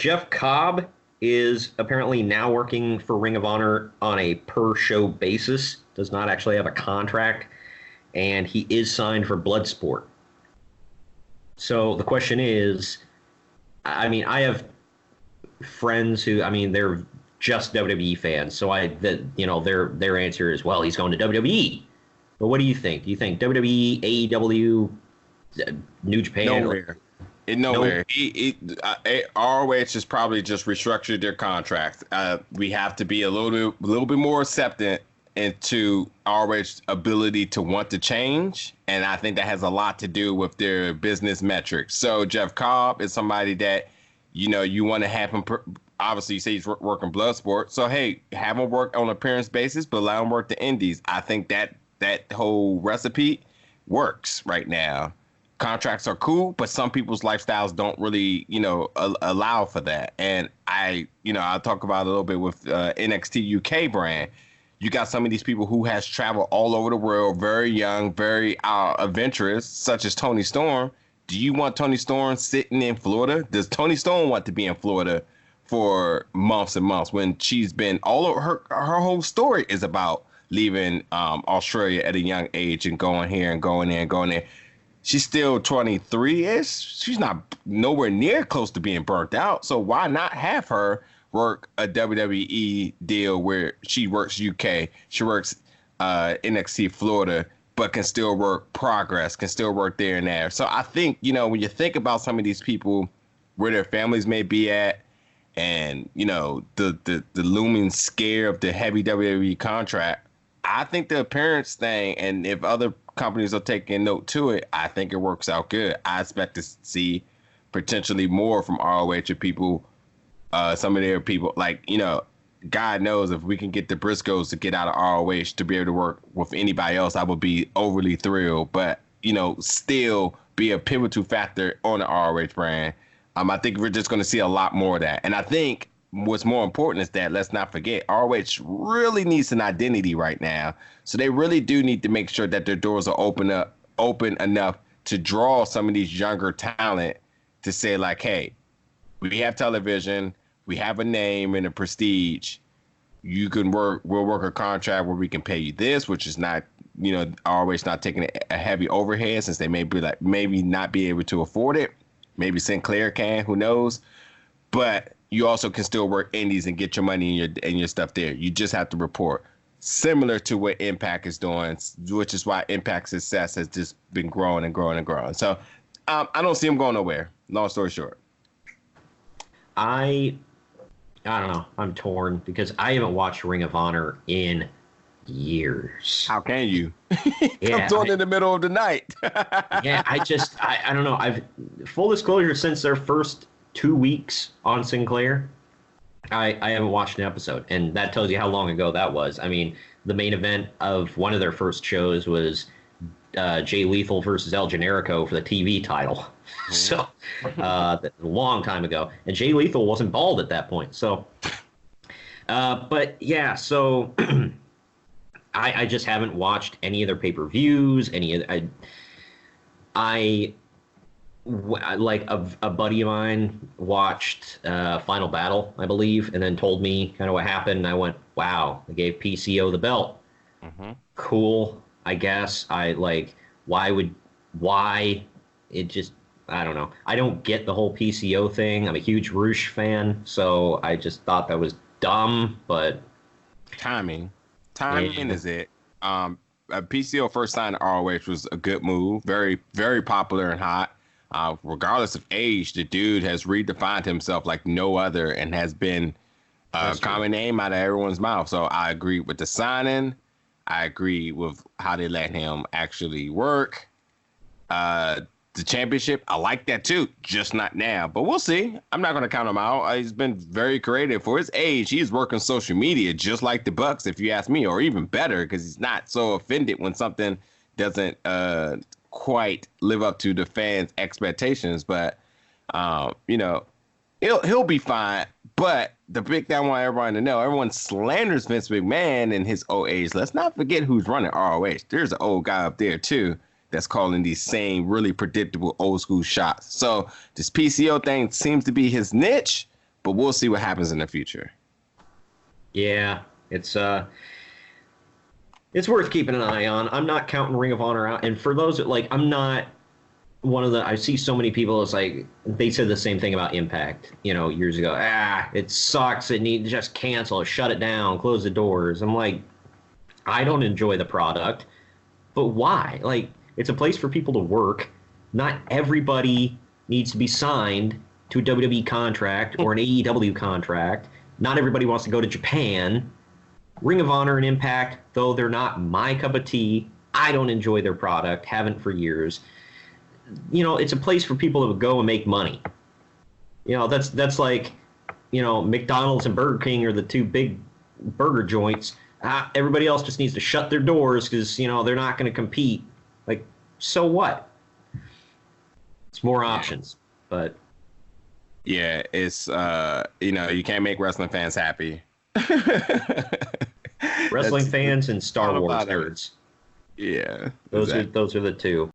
Jeff Cobb is apparently now working for Ring of Honor on a per-show basis. Does not actually have a contract, and he is signed for Bloodsport. So the question is, I mean, I have friends who, I mean, they're just WWE fans, so their answer is, well, he's going to WWE. But what do you think? Do you think WWE, AEW, New Japan? Nowhere. Nowhere. ROH has probably just restructured their contract. We have to be a little bit more acceptant into ROH's ability to want to change, and I think that has a lot to do with their business metrics. So Jeff Cobb is somebody that you want to have him. Obviously, you say he's working Bloodsport, so hey, have him work on an appearance basis, but allow him work the Indies. I think that whole recipe works right now. Contracts are cool, but some people's lifestyles don't really, allow for that. And I'll talk about it a little bit with NXT UK brand. You got some of these people who has traveled all over the world, very young, very adventurous, such as Toni Storm. Do you want Toni Storm sitting in Florida? Does Toni Storm want to be in Florida for months and months when she's been all over her whole story is about leaving Australia at a young age and going here and going there and going there. She's still 23-ish. She's not nowhere near close to being burnt out. So why not have her work a WWE deal where she works UK, she works NXT Florida, but can still work Progress, can still work there and there. So I think, when you think about some of these people, where their families may be at, and, the looming scare of the heavy WWE contract, I think the appearance thing, and if other companies are taking note to it, I think it works out good. I expect to see potentially more from ROH of people, some of their people, like, God knows if we can get the Briscoes to get out of ROH to be able to work with anybody else, I would be overly thrilled. But, still be a pivotal factor on the ROH brand. I think we're just going to see a lot more of that. And I think what's more important is that, let's not forget, ROH really needs an identity right now. So they really do need to make sure that their doors are open enough to draw some of these younger talent to say, like, hey, we have television, we have a name and a prestige. We'll work a contract where we can pay you this, which is not, ROH not taking a heavy overhead, since they maybe not be able to afford it. Maybe Sinclair can, who knows? But you also can still work indies and get your money and your stuff there. You just have to report. Similar to what Impact is doing, which is why Impact's success has just been growing and growing and growing. So I don't see them going nowhere. Long story short. I don't know. I'm torn because I haven't watched Ring of Honor in years. How can you? Yeah, Comes on in the middle of the night. Yeah, I don't know. I've full disclosure, since their first 2 weeks on Sinclair, I haven't watched an episode, and that tells you how long ago that was. I mean, the main event of one of their first shows was Jay Lethal versus El Generico for the TV title. So a long time ago, and Jay Lethal wasn't bald at that point. So, but yeah, so I just haven't watched any of their pay-per-views. Like a buddy of mine watched Final Battle, I believe, and then told me kind of what happened. And I went, wow, they gave PCO the belt. Cool, I guess. Why? It just, I don't know. I don't get the whole PCO thing. I'm a huge Roosh fan, so I just thought that was dumb, but... Timing is it. PCO first signed to ROH was a good move. Very, very popular and hot. Regardless of age, the dude has redefined himself like no other and has been a common name out of everyone's mouth. So I agree with the signing. I agree with how they let him actually work. The championship, I like that too, just not now. But we'll see. I'm not going to count him out. He's been very creative. For his age, he's working social media just like the Bucks, if you ask me, or even better, because he's not so offended when something doesn't quite live up to the fans' expectations. But, he'll be fine. But the big thing I want everyone to know, everyone slanders Vince McMahon in his old age. Let's not forget who's running ROH. There's an old guy up there, too, that's calling these same really predictable old school shots. So this PCO thing seems to be his niche, but we'll see what happens in the future. Yeah, it's worth keeping an eye on. I'm not counting Ring of Honor out. And for those that, like, I'm not one of the, I see so many people, it's like, they said the same thing about Impact, years ago. It sucks. It needs to just cancel it, shut it down, close the doors. I'm like, I don't enjoy the product, but why? Like, it's a place for people to work. Not everybody needs to be signed to a WWE contract or an AEW contract. Not everybody wants to go to Japan. Ring of Honor and Impact, though they're not my cup of tea, I don't enjoy their product, haven't for years. It's a place for people to go and make money. That's like, McDonald's and Burger King are the two big burger joints. Everybody else just needs to shut their doors because, they're not going to compete. Like, so what? It's more options, but... Yeah, it's, you can't make wrestling fans happy. Wrestling fans and Star Wars nerds. Yeah. Those are the two.